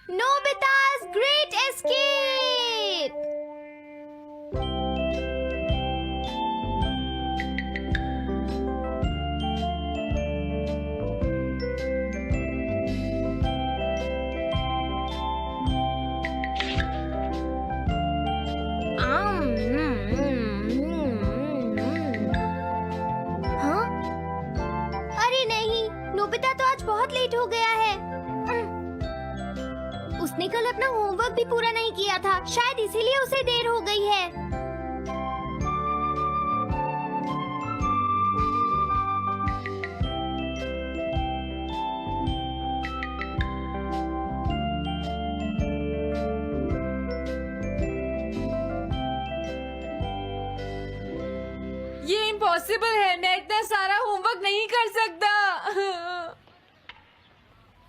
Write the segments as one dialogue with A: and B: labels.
A: Nobita's Great Escape! हाँ? अरे नहीं, नोबिता तो आज बहुत लेट हो गया है। उसने कल अपना होमवर्क भी पूरा नहीं किया था, शायद इसीलिए उसे देर हो गई है।
B: ये इम्पॉसिबल है, मैं इतना सारा होमवर्क नहीं कर सकता।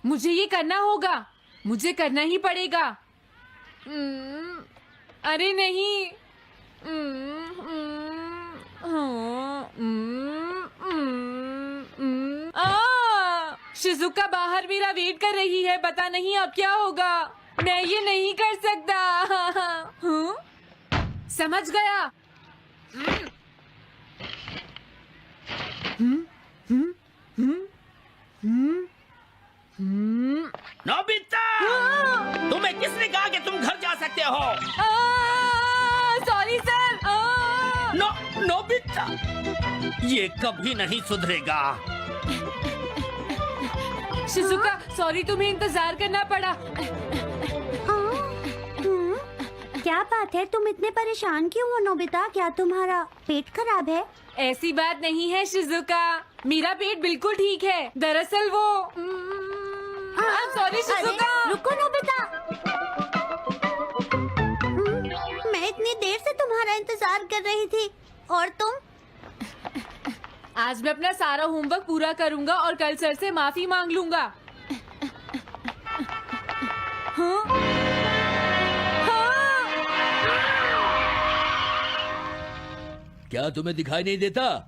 B: मुझे ये करना होगा, मुझे करना ही पड़ेगा। अरे नहीं। शिजुका बाहर मेरा वेट कर रही है, पता नहीं अब क्या होगा। मैं ये नहीं कर सकता। समझ गया।
C: नोबिता, तुम्हें किसने कहा कि तुम घर जा सकते हो?
B: Sorry sir.
C: नोबिता, ये कभी नहीं सुधरेगा।
B: शिजुका सॉरी, तुम्हें इंतजार करना पड़ा।
A: क्या बात है, तुम इतने परेशान क्यों हो नोबिता? क्या तुम्हारा पेट खराब है?
B: ऐसी बात नहीं है शिजुका, मेरा पेट बिल्कुल ठीक है। दरअसल वो सॉरी शिजुका।
A: रुको नोबिता, मैं इतनी देर से तुम्हारा इंतजार कर रही थी और तुम?
B: आज मैं अपना सारा होमवर्क पूरा करूंगा और कल सर से माफी मांग लूंगा। हाँ? हाँ?
C: क्या तुम्हें दिखाई नहीं देता?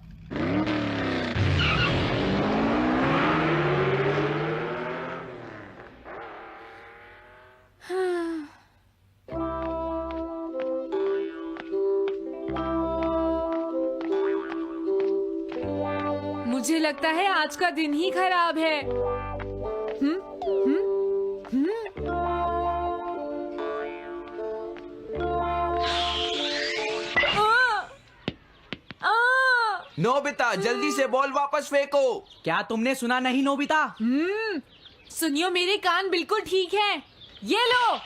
B: मुझे लगता है आज का दिन ही खराब है।
D: नोबिता, जल्दी से बॉल वापस फेंको।
E: क्या तुमने सुना नहीं नोबिता?
B: सुनियो, मेरे कान बिल्कुल ठीक हैं। ये लो।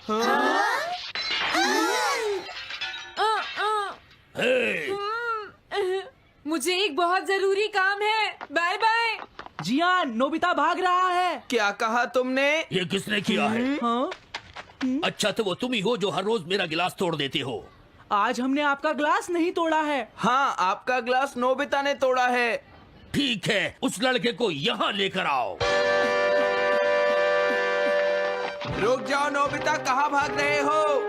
B: मुझे एक बहुत जरूरी काम है। Bye bye.
E: जियान, नोबिता भाग रहा है।
D: क्या कहा तुमने?
C: ये किसने किया है?
E: हाँ?
C: अच्छा, तो वो तुम ही हो जो हर रोज मेरा गिलास तोड़ देते हो।
E: आज हमने आपका ग्लास नहीं तोड़ा है।
D: हाँ, आपका ग्लास नोबिता ने तोड़ा है।
C: ठीक है, उस लड़के को यहाँ लेकर आओ।
D: रुक जाओ नोबिता, कहाँ भाग रहे हो?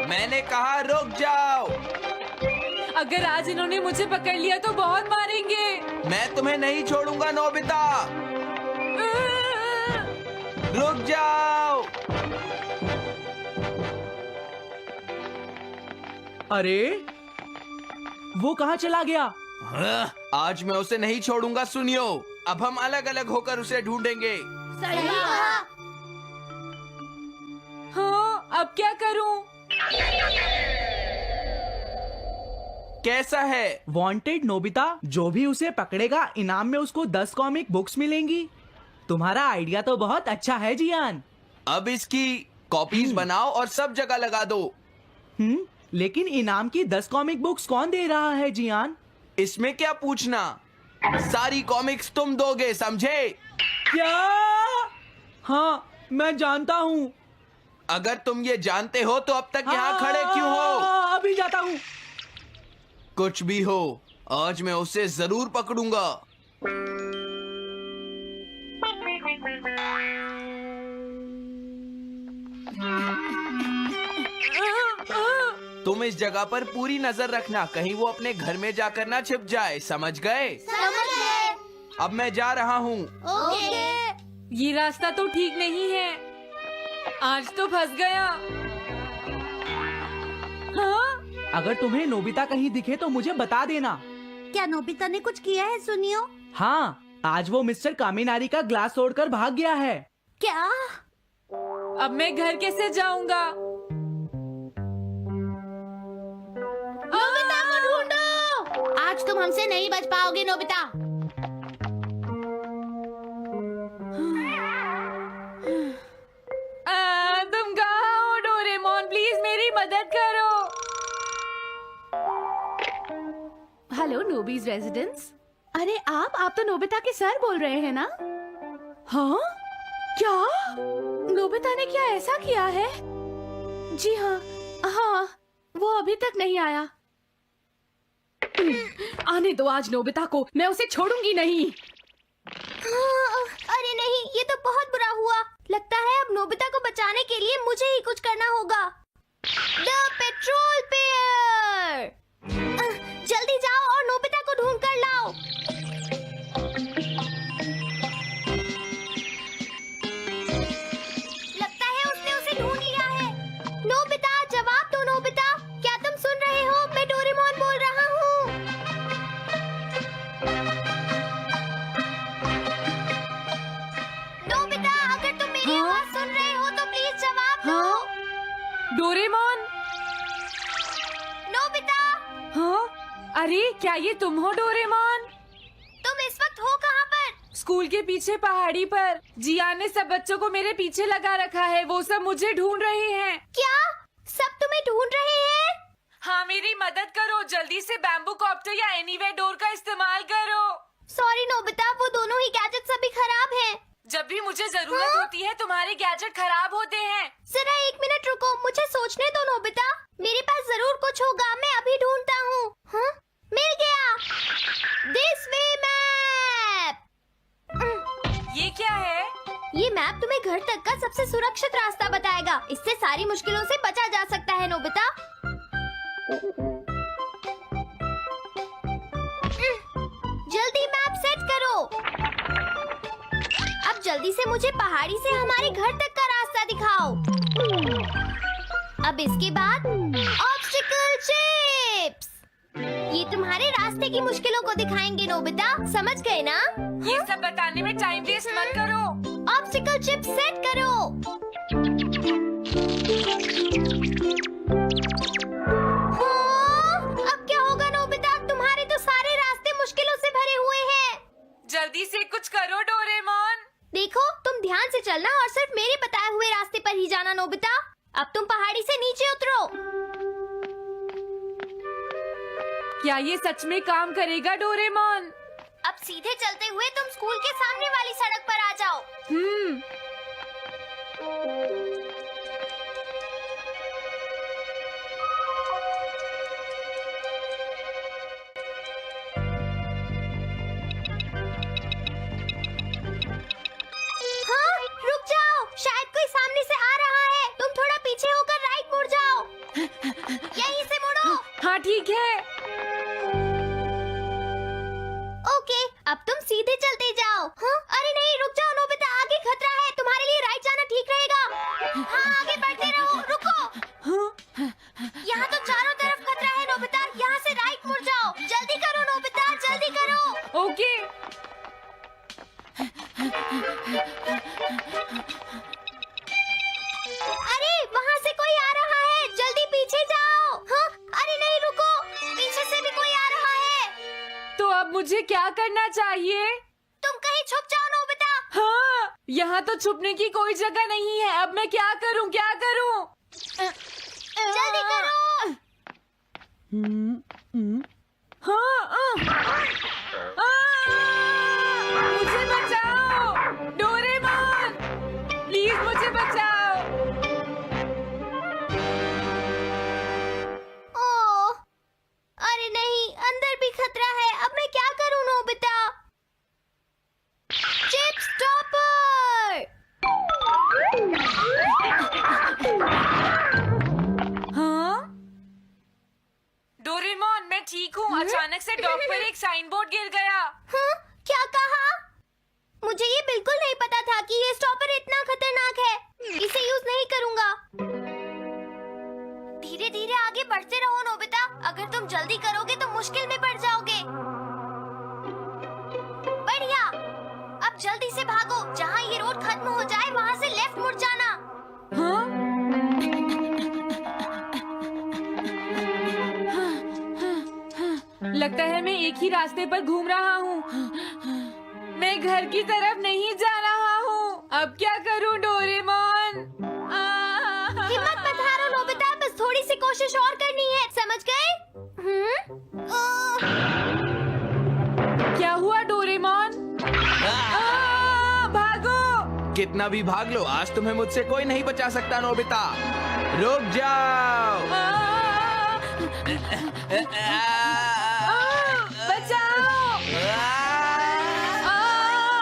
D: मैंने कहा रुक जाओ।
B: अगर आज इन्होंने मुझे पकड़ लिया तो बहुत मारेंगे।
D: मैं तुम्हें नहीं छोड़ूंगा नोबिता, रुक जाओ।
E: अरे वो कहाँ चला गया?
C: हाँ?
D: आज मैं उसे नहीं छोड़ूंगा। सुनियो, अब हम अलग अलग होकर उसे ढूंढेंगे।
A: सही कहा।
B: हाँ, अब क्या करूं?
D: कैसा है?
E: वांटेड नोबिता, जो भी उसे पकड़ेगा इनाम में उसको 10 कॉमिक बुक्स मिलेंगी। तुम्हारा आइडिया तो बहुत अच्छा है जियान।
D: अब इसकी कॉपीज बनाओ और सब जगह लगा दो।
E: लेकिन इनाम की 10 कॉमिक बुक्स कौन दे रहा है जियान?
D: इसमें क्या पूछना, सारी कॉमिक्स तुम दोगे, समझे?
E: क्या? हाँ, मैं जानता हूँ।
D: अगर तुम ये जानते हो तो अब तक यहाँ खड़े क्यों हो?
E: अभी जाता हूँ।
D: कुछ भी हो, आज मैं उसे जरूर पकड़ूंगा। तुम इस जगह पर पूरी नजर रखना, कहीं वो अपने घर में जाकर ना छिप जाए, समझ गए?
A: समझ गए।
D: अब मैं जा रहा हूँ।
A: ओके।
B: ये रास्ता तो ठीक नहीं है। आज तो फंस गया। हाँ?
E: अगर तुम्हें नोबिता कहीं दिखे तो मुझे बता देना।
A: क्या नोबिता ने कुछ किया है सुनियो?
E: हाँ, आज वो मिस्टर कामिनारी का ग्लास तोड़कर भाग गया है।
A: क्या?
B: अब मैं घर कैसे जाऊंगा?
F: नोबिता को ढूंढो। आज तुम हमसे नहीं बच पाओगे नोबिता।
B: तुम कहाँ हो डोरेमोन? प्लीज मेरी मदद करो।
F: Hello Nobi's residence. अरे आप तो नोबिता के सर बोल रहे हैं ना? हाँ? क्या? नोबिता ने क्या ऐसा किया है? जी हाँ, हाँ, वो अभी तक नहीं आया। आने दो आज नोबिता को, मैं उसे छोड़ूंगी नहीं।
A: अरे नहीं, ये तो बहुत बुरा हुआ। लगता है अब नोबिता को बचाने के लिए मुझे ही कुछ करना होगा। द पेट्रोल पेयर, जल्दी जाओ और नोबिता को ढूंढ कर लाओ। लगता है उसने उसे ढूंढ लिया है। नोबिता, जवाब दो नोबिता। क्या तुम सुन रहे हो? मैं डोरेमोन बोल रहा हूँ। नोबिता, अगर तुम मेरी आवाज सुन रहे हो तो प्लीज जवाब दो।
B: डोरेमोन?
A: नोबिता,
B: हाँ? अरे क्या ये तुम हो डोरेमोन?
A: तुम इस वक्त हो कहाँ पर?
B: स्कूल के पीछे पहाड़ी पर। जियान ने सब बच्चों को मेरे पीछे लगा रखा है। वो सब मुझे ढूंढ रहे हैं।
A: क्या? सब तुम्हें ढूंढ रहे हैं?
B: हाँ, मेरी मदद करो। जल्दी से बैम्बू कॉप्टर या एनीवेयर डोर का इस्तेमाल करो।
A: सॉरी नोबिता, वो दोनों ही गैजेट्स अभी खराब हैं।
B: जब भी मुझे जरूरत होती है तुम्हारे गैजेट खराब होते हैं।
A: जरा 1 मिनट रुको, मुझे सोचने दो नोबिता। मेरे पास जरूर कुछ होगा, मैं अभी ढूंढता हूँ। हाँ? मिल गया। This way map.
B: ये क्या है?
A: ये मैप तुम्हें घर तक का सबसे सुरक्षित रास्ता बताएगा। इससे सारी मुश्किलों से बचा जा सकता है नोबिता। जल्दी मैप सेट करो। अब जल्दी से मुझे पहाड़ी से हमारे घर तक का रास्ता दिखाओ। अब इसके बाद ऑब्स्टिकल चिप्स। ये तुम्हारे रास्ते की मुश्किलों को दिखाएंगे नोबिता, समझ गए ना?
B: ये सब बताने में टाइम वेस्ट मत करो।
A: ऑब्स्टिकल चिप्स सेट करो। हाँ, अब क्या होगा नोबिता? तुम्हारे तो सारे रास्ते मुश्किलों से भरे हुए हैं।
B: जल्दी से कुछ करो डोरेमोन।
A: देखो, तुम ध्यान से चलना और सिर्फ मेरे बताए हुए रास्ते पर ही जाना नोबिता। अब तुम पहाड़ी से नीचे उतरो।
B: क्या ये सच में काम करेगा डोरेमोन?
A: अब सीधे चलते हुए तुम स्कूल के सामने वाली सड़क पर आ जाओ। हाँ, रुक जाओ, शायद कोई सामने से आ रहा है। तुम थोड़ा पीछे होकर राइट मुड़ जाओ। यहीं से मुड़ो।
B: हाँ ठीक है।
A: ओके, अब तुम सीधे चलते जाओ। हाँ? अरे नहीं, रुक जाओ नोबिता, आगे खतरा है। तुम्हारे लिए राइट जाना ठीक रहेगा। हाँ, आगे बढ़ते रहो। रुको, यहाँ तो चारों तरफ खतरा है नोबिता। यहाँ से राइट मुड़ जाओ। जल्दी करो नोबिता, जल्दी करो।
B: ओके।
A: अरे वहाँ से कोई आ रहा है, जल्दी पीछे जाओ। हाँ? अरे नहीं, रुको, पीछे से भी कोई आ रहा है।
B: तो अब मुझे क्या करना चाहिए?
A: तुम कहीं छुप जाओ नोबिता।
B: हाँ, यहाँ तो छुपने की कोई जगह नहीं है। अब मैं क्या करूँ, क्या करूँ?
A: जल्दी करो।
B: हाँ, मुझे बचाओ डोरेमोन, प्लीज मुझे बचाओ।
A: ओह, अरे नहीं, अंदर भी खतरा है। अब मैं क्या करूं नोबिता? Chip stopper.
B: हाँ? डोरेमोन, मैं ठीक हूँ। अचानक से डॉक पर एक साइन बोर्ड गिर गया।
A: हाँ? क्या कहा? मुझे ये बिल्कुल नहीं पता था कि ये इसे यूज नहीं करूँगा। धीरे धीरे आगे बढ़ते रहो नोबिता। अगर तुम जल्दी करोगे तो मुश्किल में पड़ जाओगे। बढ़िया। अब जल्दी से भागो। जहाँ ये रोड खत्म हो जाए वहाँ से लेफ्ट मुड़ जाना।
B: हाँ? लगता है मैं एक ही रास्ते पर घूम रहा हूँ। मैं घर की तरफ नहीं जा रहा हूँ। अब क्या करूँ डोरेमोन?
A: हिम्मत मत हारो नोबिता, बस थोड़ी सी कोशिश और करनी है, समझ गए?
B: क्या हुआ डोरेमोन? भागो!
D: कितना भी भाग लो, आज तुम्हें मुझसे कोई नहीं बचा सकता नोबिता। रुक जाओ।
B: बचाओ!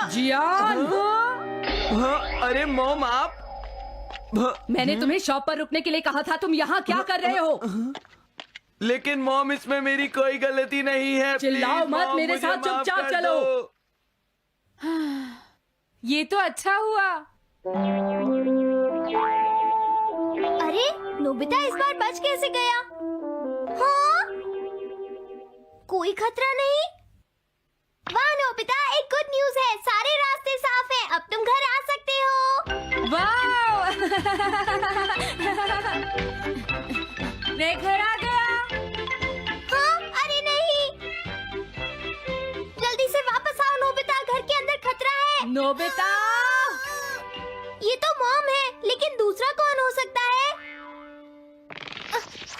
B: जियान!
D: अरे मॉम आप
F: मैंने तुम्हें शॉप पर रुकने के लिए कहा था, तुम यहाँ क्या कर रहे हो?
D: लेकिन मॉम इसमें मेरी कोई गलती नहीं है।
F: चिल्लाओ
D: प्लीज,
F: मत,
D: मॉम,
F: मेरे
D: मुझे
F: साथ
D: माफ
F: चुपचाप
D: कर
F: चलो।
D: दो।
B: ये तो अच्छा हुआ।
A: अरे नोबिता इस बार बच कैसे गया? हाँ? कोई खतरा नहीं? वाह नोबिता, एक गुड न्यूज है, सारे रास्ते साफ हैं, अब तुम घर आ सकते हो।
B: वाओ! मैं घर आ गया।
A: हाँ? अरे नहीं, जल्दी से वापस आओ नोबिता, घर के अंदर खतरा है।
F: नोबिता!
A: ये तो मॉम है, लेकिन दूसरा कौन हो सकता है?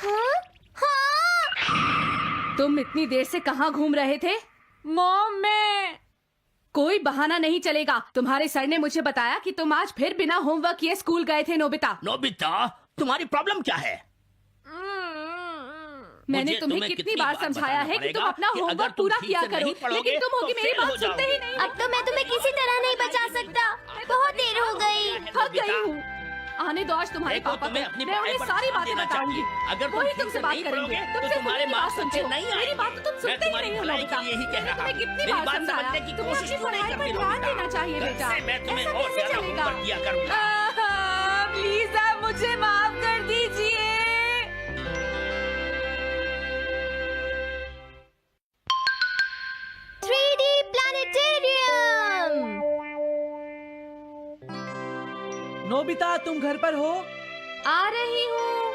A: हाँ? हाँ?
F: तुम इतनी देर से कहाँ घूम रहे थे?
B: मॉम मैं
F: कोई बहाना नहीं चलेगा। तुम्हारे सर ने मुझे बताया कि तुम आज फिर बिना होमवर्क किए स्कूल गए थे नोबिता।
C: नोबिता, तुम्हारी प्रॉब्लम क्या है?
F: मैंने
C: मुझे
F: तुम्हें
C: तुम्हें
F: कितनी बार समझाया है कि तुम अपना
C: कि अगर
F: होमवर्क
C: तुम
F: पूरा
C: ठीक
F: किया
C: से
F: करो,
C: नहीं पढ़ोगे,
F: लेकिन तुम होगी
C: तो
F: मेरी
C: फेल
F: बात
C: हो
F: सुनते ही
C: जाओगे।
F: नहीं।
A: अब तो मैं तुम्हें किसी तरह नहीं बचा सकता, बहुत देर हो गई।
F: थक गई हूँ। आने दो आज तुम्हारे
C: देखो,
F: पापा
C: तुम्हें
F: को,
C: अपनी
F: मैं
C: पढ़ाई
F: उन्हें
C: पर
F: सारी
C: ध्यान
F: बातें
C: देना
F: बताऊंगी।
C: चाहिए। अगर तुम
F: वही
C: ठीक
F: तुमसे
C: से
F: बात
C: नहीं
F: करेंगे।
C: पढ़ोगे,
F: तुमसे
C: तो तुम्हारे
F: मेरी बात
C: मार्क्स
F: सुनते
C: अच्छे
F: हो।
C: नहीं
F: मेरी
C: आएंगे।
F: बात तो तुम
C: मैं
F: सुनते ही
C: तुम्हारी
F: नहीं हो
C: भलाई
F: नोबिता।
C: के लिए ही कह
F: मैंने
C: रहा
F: तुम्हें
C: हूँ।
F: कितनी
C: मेरी
F: बार
C: बात
F: समझाया,
C: समझने की
F: तुम्हें
C: कोशिश
F: अपनी
C: क्यों नहीं
F: पढ़ाई पर
C: करती
F: ध्यान
C: नोबिता?
F: देना चाहिए
C: कल
F: बेटा।
C: से मैं तुम्हें
F: ऐसा
C: और
F: कैसे
C: ज्यादा
F: चलेगा?
C: होमवर्क दिया करूंगा।
B: प्लीज आप मुझे माफ कर दीजिए।
A: 3D planetarium.
E: नोबिता तुम घर पर हो?
F: आ रही हूँ।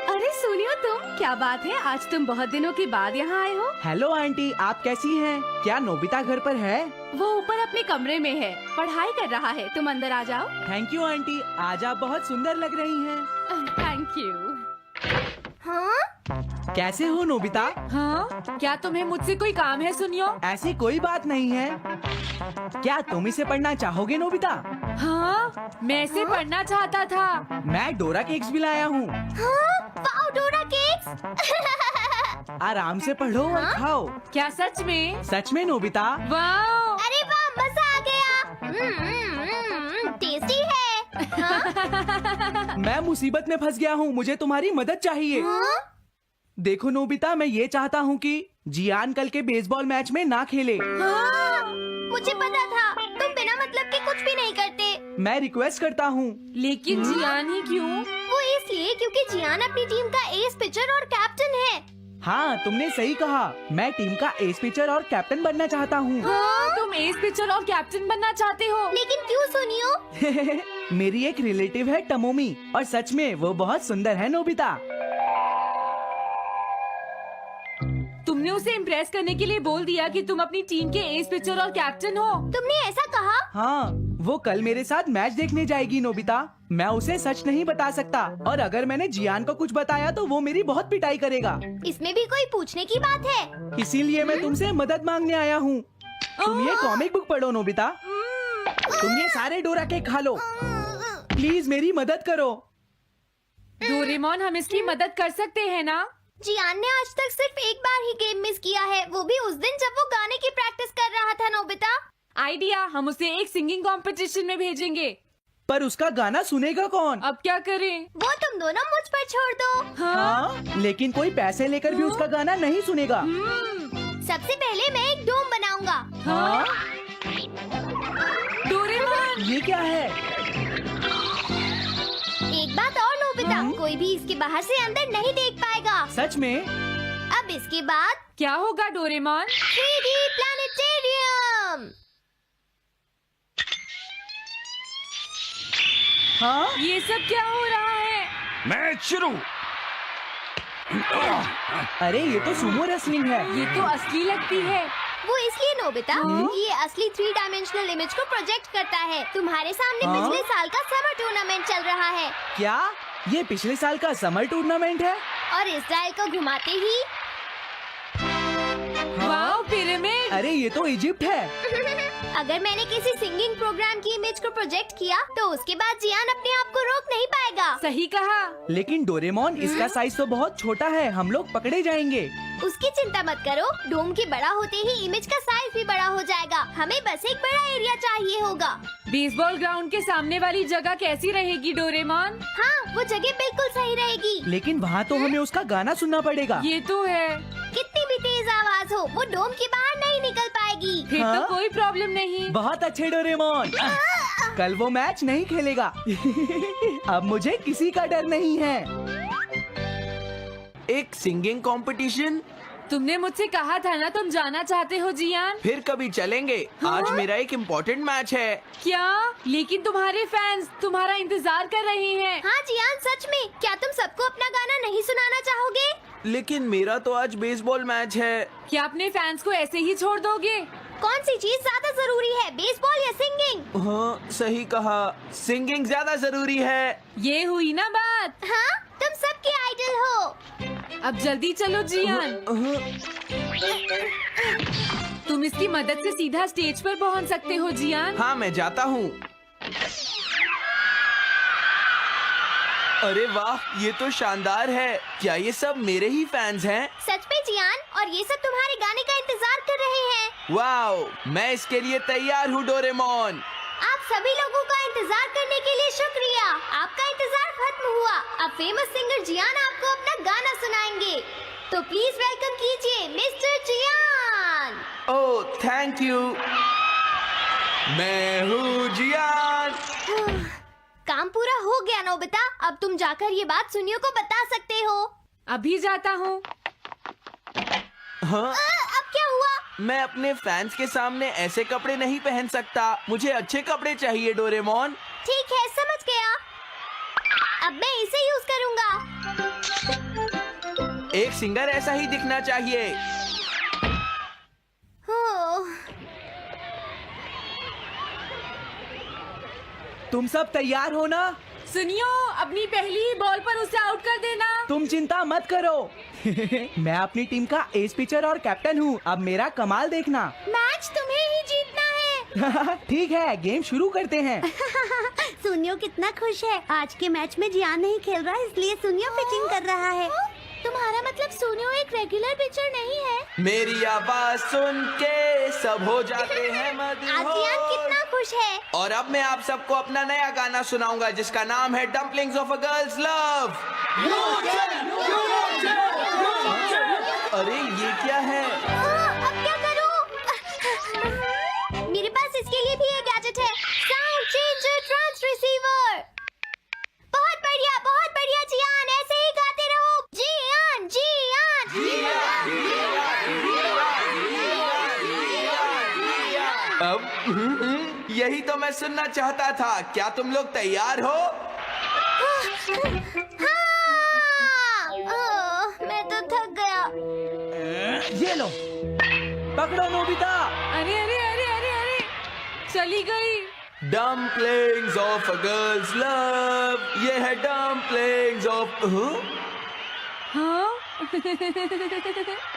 F: अरे सुनियो तुम, क्या बात है, आज तुम बहुत दिनों के बाद यहाँ आए हो?
E: हेलो आंटी, आप कैसी हैं? क्या नोबिता घर पर है?
F: वो ऊपर अपने कमरे में है, पढ़ाई कर रहा है। तुम अंदर आ जाओ।
E: थैंक यू आंटी, आज आप बहुत सुंदर लग रही हैं।
F: Thank you.
A: हाँ?
E: कैसे हो नोबिता?
B: हाँ? क्या तुम्हें मुझसे कोई काम है सुनियो?
E: ऐसी कोई बात नहीं है। क्या तुम इसे पढ़ना चाहोगे नोबिता?
B: हाँ? मैं इसे पढ़ना चाहता था।
E: मैं डोरा केक्स भी लाया हूँ।
A: हाँ? वाओ डोरा केक्स।
E: आराम से पढ़ो और खाओ।
B: क्या सच में?
E: सच में नोबिता?
B: वाओ!
A: अरे वाह, मजा आ गया। टेस्टी है। हाँ?
E: मैं मुसीबत में फंस गया हूँ, मुझे तुम्हारी मदद चाहिए।
A: हाँ?
E: देखो नोबिता, मैं ये चाहता हूँ कि जियान कल के बेसबॉल मैच में ना खेले।
A: हाँ? मुझे पता था, तुम बिना मतलब के कुछ भी नहीं करते।
E: मैं रिक्वेस्ट करता हूँ।
B: लेकिन जियान ही क्यों?
A: वो इसलिए क्योंकि जियान अपनी टीम का एस पिचर और कैप्टन है।
E: हाँ, तुमने सही कहा। मैं टीम का एस पिचर और कैप्टन बनना चाहता हूँ।
A: हाँ?
B: तुम एस पिचर और कैप्टन बनना चाहते हो?
A: लेकिन क्यों सुनियो?
E: मेरी एक रिलेटिव है टमोमी, और सच में वो बहुत सुंदर है नोबिता।
B: तुमने उसे इम्प्रेस करने के लिए बोल दिया कि तुम अपनी टीम के एस पिचर और कैप्टन हो।
A: तुमने ऐसा कहा?
E: हाँ, वो कल मेरे साथ मैच देखने जाएगी नोबिता। मैं उसे सच नहीं बता सकता, और अगर मैंने जियान को कुछ बताया तो वो मेरी बहुत पिटाई करेगा।
A: इसमें भी कोई पूछने की बात है?
E: इसीलिए मैं तुमसे मदद मांगने आया हूँ। तुम ये कॉमिक बुक पढ़ो नोबिता। तुम ये सारे डोरा केक खा लो। प्लीज मेरी मदद करो।
B: डोरेमोन, हम इसकी मदद कर सकते हैं ना?
A: जियान ने आज तक सिर्फ एक बार ही गेम मिस किया है, वो भी उस दिन जब वो गाने की प्रैक्टिस कर रहा था नोबिता।
B: आइडिया, हम उसे एक सिंगिंग कंपटीशन में भेजेंगे।
E: पर उसका गाना सुनेगा कौन?
B: अब क्या करें?
A: वो तुम दोनों मुझ पर छोड़ दो।
E: हाँ, लेकिन कोई पैसे लेकर भी उसका गाना नहीं सुनेगा।
A: सबसे पहले मैं एक डोम बनाऊंगा।
E: हाँ?
B: डोरेमोन!
E: ये क्या है?
A: कोई भी इसके बाहर से अंदर नहीं देख पाएगा।
E: सच में?
A: अब इसके बाद
B: क्या होगा डोरेमोन?
A: 3D planetarium.
E: हाँ?
B: ये सब क्या हो रहा है?
C: मैच शुरू।
E: अरे ये तो सुमो रेसलिंग है।
B: ये तो असली लगती है।
A: वो इसलिए नोबिता, ये असली 3 डायमेंशनल इमेज को प्रोजेक्ट करता है। तुम्हारे सामने
E: हाँ?
A: पिछले साल का समर टूर्नामेंट चल रहा है
E: क्या ये पिछले साल का समर टूर्नामेंट है?
A: और इस डायल को घुमाते ही
B: वाओ, पिरामिड।
E: अरे ये तो इजिप्ट है।
A: अगर मैंने किसी सिंगिंग प्रोग्राम की इमेज को प्रोजेक्ट किया तो उसके बाद जियान अपने आप को रोक नहीं पाएगा।
B: सही कहा।
E: लेकिन डोरेमोन इसका साइज तो बहुत छोटा है, हम लोग पकड़े जाएंगे।
A: उसकी चिंता मत करो, डोम के बड़ा होते ही इमेज का साइज भी बड़ा हो जाएगा। हमें बस एक बड़ा एरिया चाहिए होगा।
B: बेसबॉल ग्राउंड के सामने वाली जगह कैसी रहेगी डोरेमोन?
A: हाँ, वो जगह बिल्कुल सही रहेगी।
E: लेकिन वहाँ तो हमें उसका गाना सुनना पड़ेगा।
B: ये तो है।
A: कितनी भी तेज आवाज हो, वो डोम के बाहर नहीं निकल पाएगी।
B: फिर
E: हाँ?
B: तो कोई प्रॉब्लम नहीं।
E: बहुत अच्छे डोरेमोन। कल वो मैच नहीं खेलेगा। अब मुझे किसी का डर नहीं है।
D: एक सिंगिंग कंपटीशन?
B: तुमने मुझसे कहा था ना तुम जाना चाहते हो जियान।
D: फिर कभी चलेंगे। आज मेरा एक इम्पोर्टेंट मैच है।
B: क्या? लेकिन तुम्हारे फैंस तुम्हारा इंतजार कर रहे हैं।
A: हाँ जियान, सच में। क्या तुम सबको अपना गाना नहीं सुनाना चाहोगे?
D: लेकिन मेरा तो आज बेसबॉल मैच है।
B: क्या अपने फैंस को ऐसे ही छोड़ दोगे?
A: कौन सी चीज ज्यादा जरूरी है, बेसबॉल या सिंगिंग?
D: हाँ, सही कहा। सिंगिंग ज्यादा जरूरी है।
B: ये हुई ना बात।
A: हाँ, तुम सबके आइडल हो।
B: अब जल्दी चलो जियान। तुम इसकी मदद से सीधा स्टेज पर पहुंच सकते हो जियान।
D: हाँ, मैं जाता हूँ। अरे वाह, ये तो शानदार है। क्या ये सब मेरे ही फैंस हैं?
A: सच में जियान, और ये सब तुम्हारे गाने का इंतजार कर रहे हैं।
D: वाओ, मैं इसके लिए तैयार हूँ डोरेमोन।
A: आप सभी लोगों का इंतजार करने के लिए शुक्रिया। आपका इंतजार खत्म हुआ। अब फेमस सिंगर जियान आपको अपना गाना सुनाएंगे। तो प्लीज वेलकम कीजिए mister Jian.
D: Oh, thank you. मैं हूँ जियान।
A: काम पूरा हो गया नोबिता। अब तुम जाकर ये बात सुनियो को बता सकते हो।
B: अभी जाता हूँ।
D: हाँ,
A: अब क्या हुआ?
D: मैं अपने फैंस के सामने ऐसे कपड़े नहीं पहन सकता। मुझे अच्छे कपड़े चाहिए डोरेमोन।
A: ठीक है, समझ गया। अब मैं इसे यूज करूँगा।
D: एक सिंगर ऐसा ही दिखना चाहिए।
E: तुम सब तैयार हो ना?
B: सुनियो, अपनी पहली बॉल पर उसे आउट कर देना।
E: तुम चिंता मत करो। मैं अपनी टीम का एस पिचर और कैप्टन हूँ। अब मेरा कमाल देखना।
A: मैच तुम्हें ही जीतना है।
E: ठीक है, गेम शुरू करते हैं।
A: सुनियो कितना खुश है। आज के मैच में जियान नहीं खेल रहा, इसलिए सुनियो पिचिंग कर रहा है। तुम्हारा मतलब सुनियो एक रेगुलर पिचर नहीं है?
D: मेरी आवाज सुन के सब हो जाते हैं
A: आज जियान कितना खुश है।
D: और अब मैं आप सबको अपना नया गाना सुनाऊंगा जिसका नाम है dumplings of a girls love. अरे ये क्या है?
A: अब क्या करूं? मेरे पास इसके लिए भी एक गैजेट है, साउंड चेंजर ट्रांस रिसीवर। बहुत बढ़िया जियान, ऐसे ही गाते रहो। जियान
D: अब यही तो मैं सुनना चाहता था। क्या तुम लोग तैयार हो?
A: मैं तो थक गया।
E: ये लो, पकड़ो नोबिता।
B: अरे अरे अरे अरे अरे, चली गई।
D: Dumplings of a girls love. ये है डम्पलिंग्स ऑफ।
B: हाँ?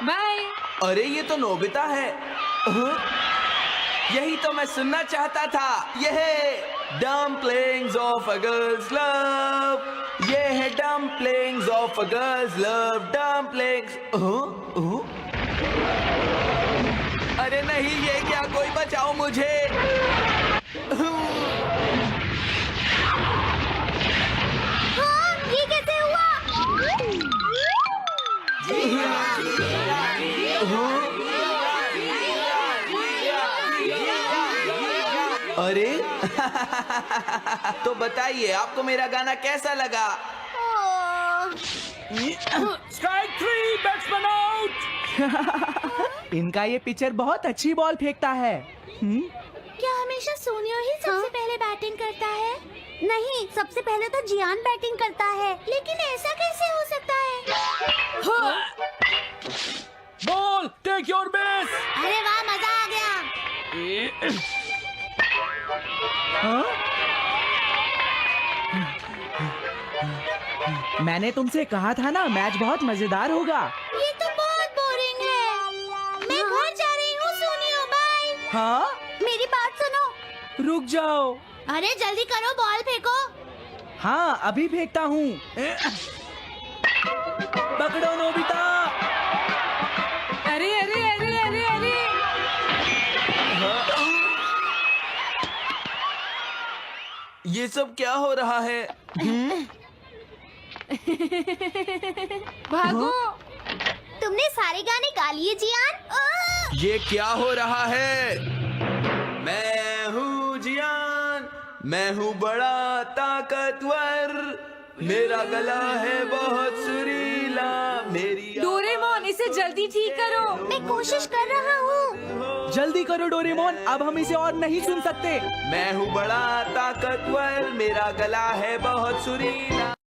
B: बाय।
D: अरे ये तो नोबिता है। यही तो मैं सुनना चाहता था। ये है dumplings of a girls love. ये है dumplings of a girls love. Dumplings. अरे नहीं, ये क्या? कोई बचाओ मुझे।
A: हाँ, ये कैसे हुआ?
D: अरे तो बताइए, आपको मेरा गाना कैसा लगा?
C: Strike 3, batsman out.
E: इनका ये पिचर बहुत अच्छी बॉल फेंकता है।
A: क्या हमेशा सोनियो ही सबसे पहले बैटिंग करता है? नहीं, सबसे पहले तो जियान बैटिंग करता है। लेकिन ऐसा कैसे हो सकता है?
C: Ball, take your base.
A: अरे वाह, मजा आ गया।
E: मैंने तुमसे कहा था ना, मैच बहुत मजेदार होगा।
A: ये तो बहुत बोरिंग है। मैं घर जा रही हूँ सोनियो, बाय।
E: हाँ,
A: मेरी बात सुनो।
E: रुक जाओ।
A: अरे जल्दी करो, बॉल फेंको।
E: हाँ, अभी फेंकता हूँ। पकड़ो नोबिता।
B: अरे अरे अरे अरे अरे
D: ये सब क्या हो रहा है?
B: भागो।
A: तुमने सारे गाने गा लिए जियान?
D: ये क्या हो रहा है? मैं हूँ जियान, मैं हूँ बड़ा ताकतवर, मेरा गला है बहुत सुरीला, मेरी
B: डोरेमोन, इसे जल्दी ठीक करो।
A: मैं कोशिश कर रहा हूँ।
E: जल्दी करो डोरेमोन, अब हम इसे और नहीं सुन सकते।
D: मैं हूँ बड़ा ताकतवर, मेरा गला है बहुत सुरीला।